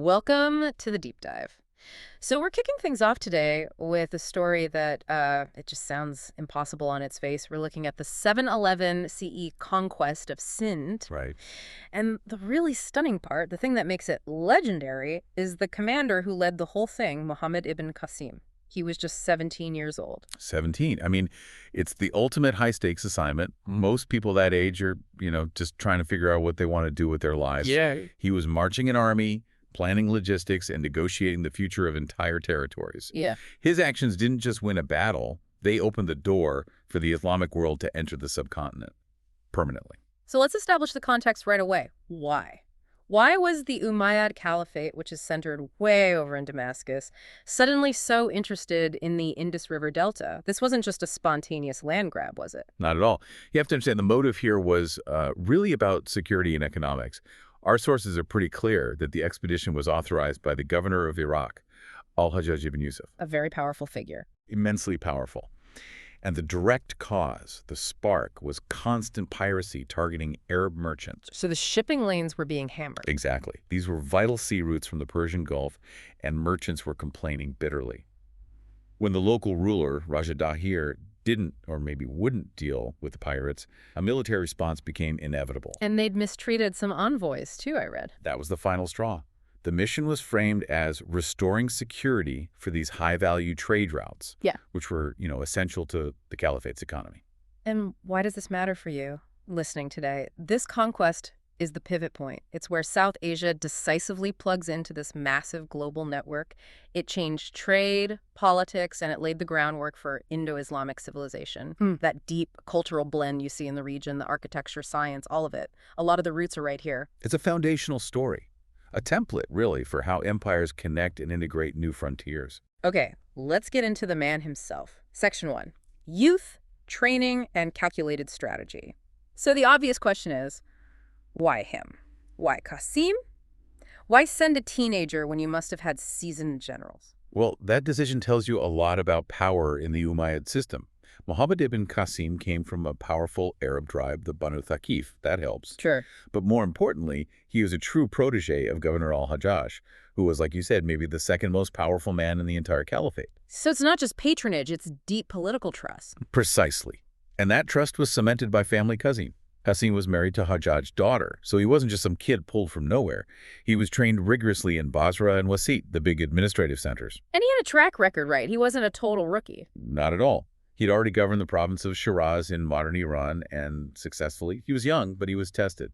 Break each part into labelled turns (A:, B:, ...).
A: Welcome to the deep dive. So we're kicking things off today with a story that it just sounds impossible on its face. We're looking at the 711 CE conquest of Sindh.
B: Right.
A: And the really stunning part, the thing that makes it legendary, is the commander who led the whole thing, Muhammad ibn Qasim. He was just 17 years old.
B: 17. I mean, it's the ultimate high-stakes assignment. Most people that age are, just trying to figure out what they want to do with their lives.
C: Yeah.
B: He was marching an army, planning logistics, and negotiating the future of entire territories.
A: Yeah.
B: His actions didn't just win a battle. They opened the door for the Islamic world to enter the subcontinent permanently.
A: So let's establish the context right away. Why? Why was the Umayyad Caliphate, which is centered way over in Damascus, suddenly so interested in the Indus River Delta? This wasn't just a spontaneous land grab, was it?
B: Not at all. You have to understand the motive here was really about security and economics. Our sources are pretty clear that the expedition was authorized by the governor of Iraq, al-Hajjaj ibn Yusuf.
A: A very powerful figure.
B: Immensely powerful. And the direct cause, the spark, was constant piracy targeting Arab merchants.
A: So the shipping lanes were being hammered.
B: Exactly. These were vital sea routes from the Persian Gulf, and merchants were complaining bitterly. When the local ruler, Raja Dahir, didn't or maybe wouldn't deal with the pirates, a military response became inevitable.
A: And they'd mistreated some envoys, too, I read.
B: That was the final straw. The mission was framed as restoring security for these high-value trade routes,
A: Yeah.
B: which were, essential to the caliphate's economy.
A: And why does this matter for you, listening today? This conquest is the pivot point. It's where South Asia decisively plugs into this massive global network. It changed trade, politics, and it laid the groundwork for Indo-Islamic civilization. That deep cultural blend you see in the region, the architecture, science, all of it. A lot of the roots are right here.
B: It's a foundational story, a template, really, for how empires connect and integrate new frontiers.
A: Okay, let's get into the man himself. Section 1. Youth, training, and calculated strategy. So the obvious question is, why him? Why Qasim? Why send a teenager when you must have had seasoned generals?
B: Well, that decision tells you a lot about power in the Umayyad system. Muhammad ibn Qasim came from a powerful Arab tribe, the Banu Thaqif. That helps.
A: Sure.
B: But more importantly, he was a true protege of Governor al-Hajjaj, who was, like you said, maybe the second most powerful man in the entire caliphate.
A: So it's not just patronage, it's deep political trust.
B: Precisely. And that trust was cemented by family Qasim. Qasim was married to Hajjaj's daughter, so he wasn't just some kid pulled from nowhere. He was trained rigorously in Basra and Wasit, the big administrative centers.
A: And he had a track record, right? He wasn't a total rookie.
B: Not at all. He'd already governed the province of Shiraz in modern Iran, and successfully. He was young, but he was tested.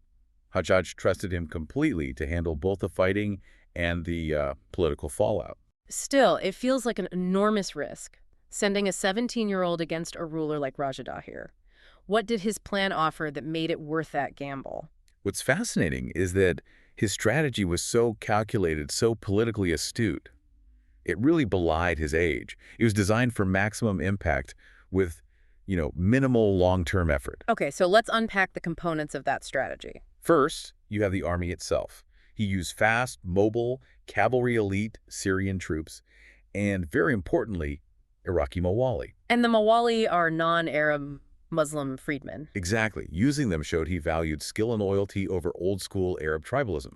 B: Hajjaj trusted him completely to handle both the fighting and the political fallout.
A: Still, it feels like an enormous risk, sending a 17-year-old against a ruler like Raja Dahir. What did his plan offer that made it worth that gamble?
B: What's fascinating is that his strategy was so calculated, so politically astute. It really belied his age. It was designed for maximum impact with, minimal long-term effort.
A: Okay, so let's unpack the components of that strategy.
B: First, you have the army itself. He used fast, mobile, cavalry elite Syrian troops, and very importantly, Iraqi Mawali.
A: And the Mawali are non-Arab Muslim freedmen.
B: Exactly. Using them showed he valued skill and loyalty over old-school Arab tribalism.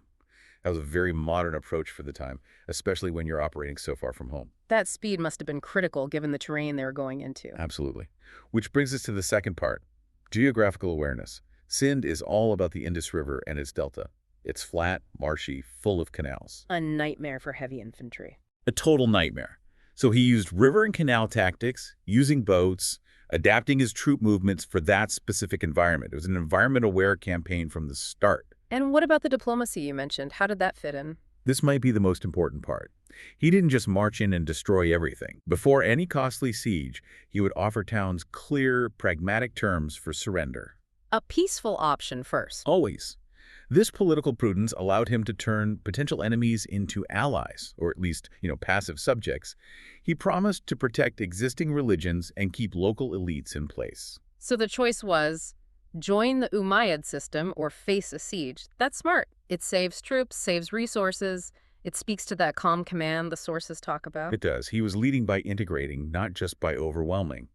B: That was a very modern approach for the time, especially when you're operating so far from home.
A: That speed must have been critical given the terrain they were going into.
B: Absolutely. Which brings us to the second part, geographical awareness. Sindh is all about the Indus River and its delta. It's flat, marshy, full of canals.
A: A nightmare for heavy infantry.
B: A total nightmare. So he used river and canal tactics, using boats, adapting his troop movements for that specific environment. It was an environment-aware campaign from the start.
A: And what about the diplomacy you mentioned? How did that fit in?
B: This might be the most important part. He didn't just march in and destroy everything. Before any costly siege, he would offer towns clear, pragmatic terms for surrender.
A: A peaceful option first.
B: Always. This political prudence allowed him to turn potential enemies into allies, or at least, passive subjects. He promised to protect existing religions and keep local elites in place.
A: So the choice was join the Umayyad system or face a siege. That's smart. It saves troops, saves resources. It speaks to that calm command the sources talk about.
B: It does. He was leading by integrating, not just by overwhelming.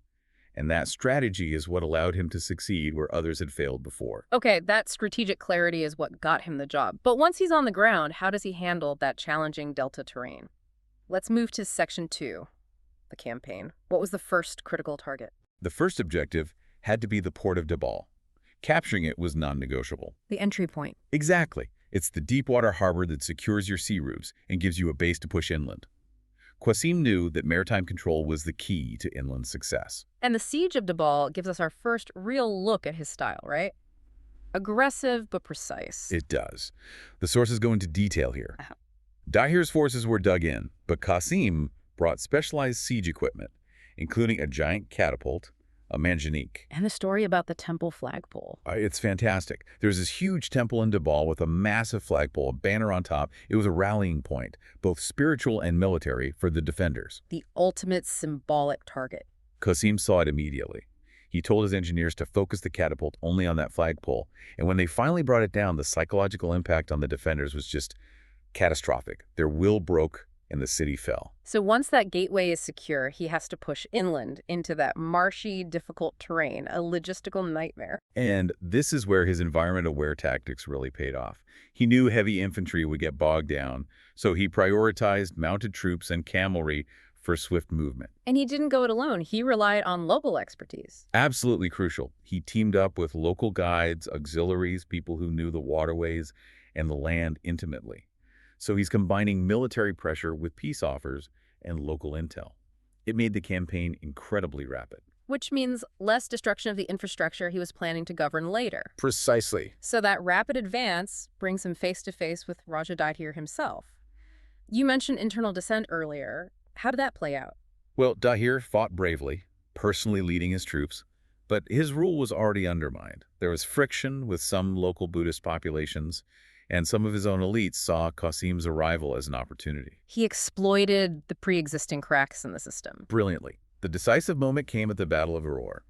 B: And that strategy is what allowed him to succeed where others had failed before.
A: Okay, that strategic clarity is what got him the job. But once he's on the ground, how does he handle that challenging delta terrain? Let's move to Section 2, the campaign. What was the first critical target?
B: The first objective had to be the port of Dabal. Capturing it was non-negotiable.
A: The entry point.
B: Exactly. It's the deep-water harbor that secures your sea routes and gives you a base to push inland. Qasim knew that maritime control was the key to inland success.
A: And the siege of Dabal gives us our first real look at his style, right? Aggressive but precise.
B: It does. The sources go into detail here.
A: Uh-huh.
B: Dahir's forces were dug in, but Qasim brought specialized siege equipment, including a giant catapult, a manganique.
A: And the story about the temple flagpole.
B: It's fantastic. There's this huge temple in Dabal with a massive flagpole, a banner on top. It was a rallying point, both spiritual and military, for the defenders.
A: The ultimate symbolic target.
B: Qasim saw it immediately. He told his engineers to focus the catapult only on that flagpole, and when they finally brought it down, the psychological impact on the defenders was just catastrophic. Their will broke, and the city fell.
A: So once that gateway is secure, he has to push inland into that marshy, difficult terrain, a logistical nightmare.
B: And this is where his environment-aware tactics really paid off. He knew heavy infantry would get bogged down, so he prioritized mounted troops and cavalry for swift movement.
A: And he didn't go it alone. He relied on local expertise.
B: Absolutely crucial. He teamed up with local guides, auxiliaries, people who knew the waterways and the land intimately. So he's combining military pressure with peace offers and local intel. It made the campaign incredibly rapid.
A: Which means less destruction of the infrastructure he was planning to govern later.
B: Precisely.
A: So that rapid advance brings him face-to-face with Raja Dahir himself. You mentioned internal dissent earlier. How did that play out?
B: Well, Dahir fought bravely, personally leading his troops, but his rule was already undermined. There was friction with some local Buddhist populations, and some of his own elites saw Qasim's arrival as an opportunity.
A: He exploited the pre-existing cracks in the system.
B: Brilliantly. The decisive moment came at the Battle of Auror.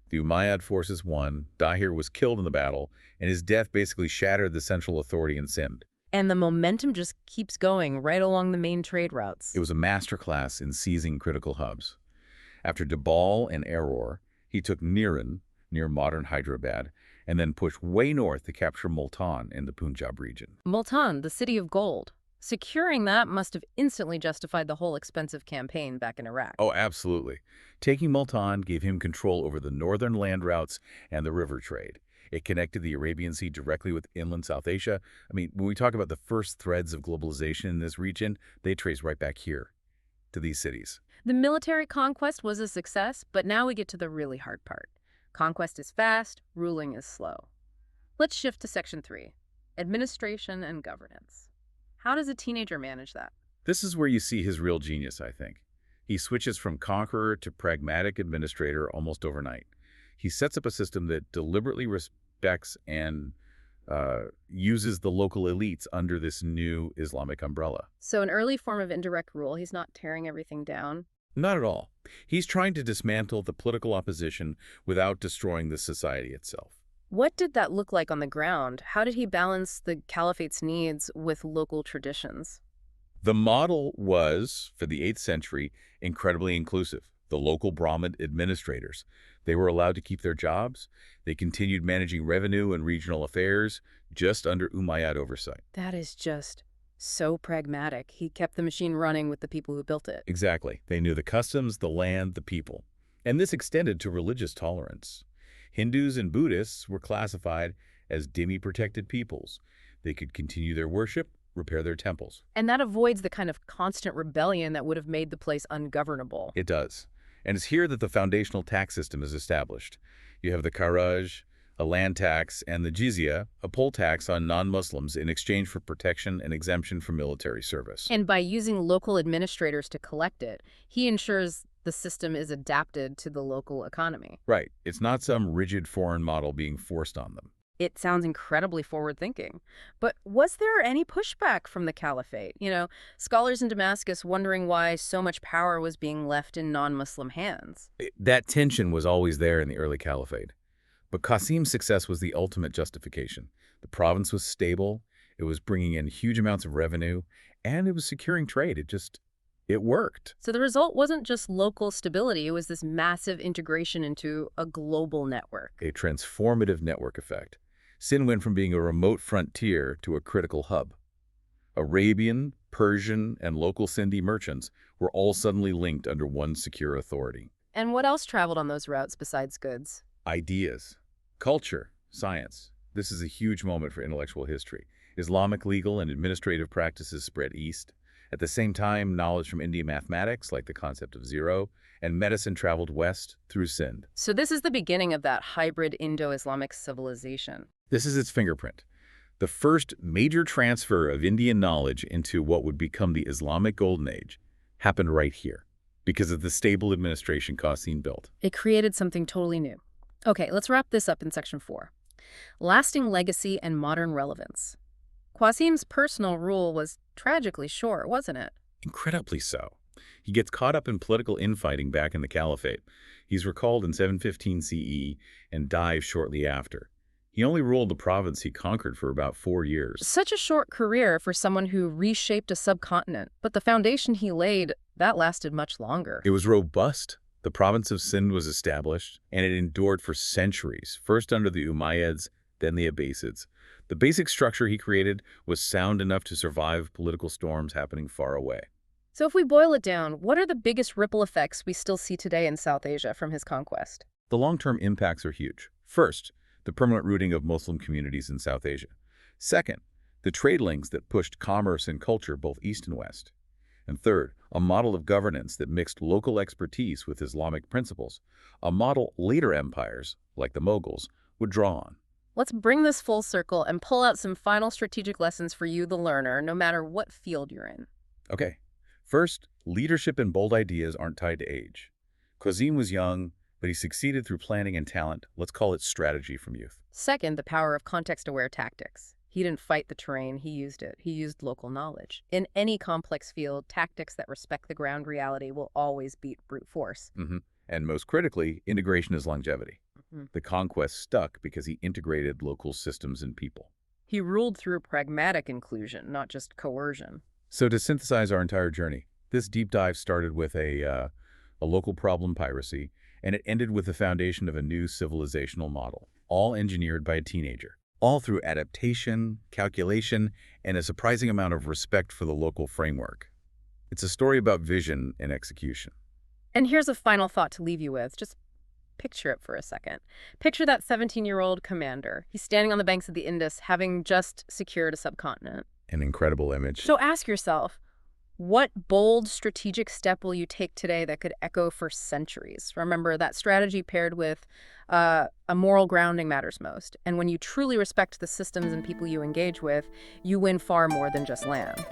B: The Umayyad forces won, Dahir was killed in the battle, and his death basically shattered the central authority in Sindh.
A: And the momentum just keeps going right along the main trade routes.
B: It was a masterclass in seizing critical hubs. After Dabal and Auror, he took Niran, near modern Hyderabad, and then pushed way north to capture Multan in the Punjab region.
A: Multan, the city of gold. Securing that must have instantly justified the whole expensive campaign back in Iraq.
B: Oh, absolutely. Taking Multan gave him control over the northern land routes and the river trade. It connected the Arabian Sea directly with inland South Asia. I mean, when we talk about the first threads of globalization in this region, they trace right back here to these cities.
A: The military conquest was a success, but now we get to the really hard part. Conquest is fast, ruling is slow. Let's shift to Section 3, administration and governance. How does a teenager manage that?
B: This is where you see his real genius, I think. He switches from conqueror to pragmatic administrator almost overnight. He sets up a system that deliberately respects and uses the local elites under this new Islamic umbrella.
A: So an early form of indirect rule, he's not tearing everything down.
B: Not at all. He's trying to dismantle the political opposition without destroying the society itself.
A: What did that look like on the ground? How did he balance the caliphate's needs with local traditions?
B: The model was, for the 8th century, incredibly inclusive. The local Brahmin administrators, they were allowed to keep their jobs. They continued managing revenue and regional affairs just under Umayyad oversight.
A: That is just so pragmatic. He kept the machine running with the people who built it.
B: Exactly. They knew the customs, the land, the people. And this extended to religious tolerance. Hindus and Buddhists were classified as dhimmi-protected peoples. They could continue their worship, repair their temples.
A: And that avoids the kind of constant rebellion that would have made the place ungovernable.
B: It does. And it's here that the foundational tax system is established. You have the kharaj, a land tax, and the jizya, a poll tax on non-Muslims in exchange for protection and exemption from military service.
A: And by using local administrators to collect it, he ensures the system is adapted to the local economy.
B: Right. It's not some rigid foreign model being forced on them.
A: It sounds incredibly forward-thinking. But was there any pushback from the caliphate? Scholars in Damascus wondering why so much power was being left in non-Muslim hands.
B: That tension was always there in the early caliphate. But Qasim's success was the ultimate justification. The province was stable, it was bringing in huge amounts of revenue, and it was securing trade. It worked.
A: So the result wasn't just local stability, it was this massive integration into a global network.
B: A transformative network effect. Sindh went from being a remote frontier to a critical hub. Arabian, Persian, and local Sindhi merchants were all suddenly linked under one secure authority.
A: And what else traveled on those routes besides goods?
B: Ideas, culture, science. This is a huge moment for intellectual history. Islamic legal and administrative practices spread east. At the same time, knowledge from Indian mathematics, like the concept of zero, and medicine traveled west through Sindh.
A: So this is the beginning of that hybrid Indo-Islamic civilization.
B: This is its fingerprint. The first major transfer of Indian knowledge into what would become the Islamic Golden Age happened right here because of the stable administration Qasim built.
A: It created something totally new. Okay, let's wrap this up in section 4. Lasting legacy and modern relevance. Qasim's personal rule was tragically short, wasn't it?
B: Incredibly so. He gets caught up in political infighting back in the Caliphate. He's recalled in 715 CE and dies shortly after. He only ruled the province he conquered for about 4 years.
A: Such a short career for someone who reshaped a subcontinent, but the foundation he laid, that lasted much longer.
B: It was robust. The province of Sindh was established, and it endured for centuries, first under the Umayyads, then the Abbasids. The basic structure he created was sound enough to survive political storms happening far away.
A: So if we boil it down, what are the biggest ripple effects we still see today in South Asia from his conquest?
B: The long-term impacts are huge. First, the permanent rooting of Muslim communities in South Asia. Second, the trade links that pushed commerce and culture both east and west. And third, a model of governance that mixed local expertise with Islamic principles, a model later empires, like the Mughals, would draw on.
A: Let's bring this full circle and pull out some final strategic lessons for you, the learner, no matter what field you're in.
B: Okay. First, leadership and bold ideas aren't tied to age. Qasim was young, but he succeeded through planning and talent. Let's call it strategy from youth.
A: Second, the power of context-aware tactics. He didn't fight the terrain, he used it. He used local knowledge. In any complex field, tactics that respect the ground reality will always beat brute force.
B: And most critically, integration is longevity.
A: Mhm.
B: The conquest stuck because he integrated local systems and people.
A: He ruled through pragmatic inclusion, not just coercion.
B: So to synthesize our entire journey, this deep dive started with a local problem, piracy, and it ended with the foundation of a new civilizational model, all engineered by a teenager, all through adaptation, calculation, and a surprising amount of respect for the local framework. It's a story about vision and execution.
A: And here's a final thought to leave you with. Just picture it for a second. Picture that 17-year-old commander. He's standing on the banks of the Indus, having just secured a subcontinent.
B: An incredible image.
A: So ask yourself, what bold strategic step will you take today that could echo for centuries? Remember, that strategy paired with a moral grounding matters most. And when you truly respect the systems and people you engage with, you win far more than just land.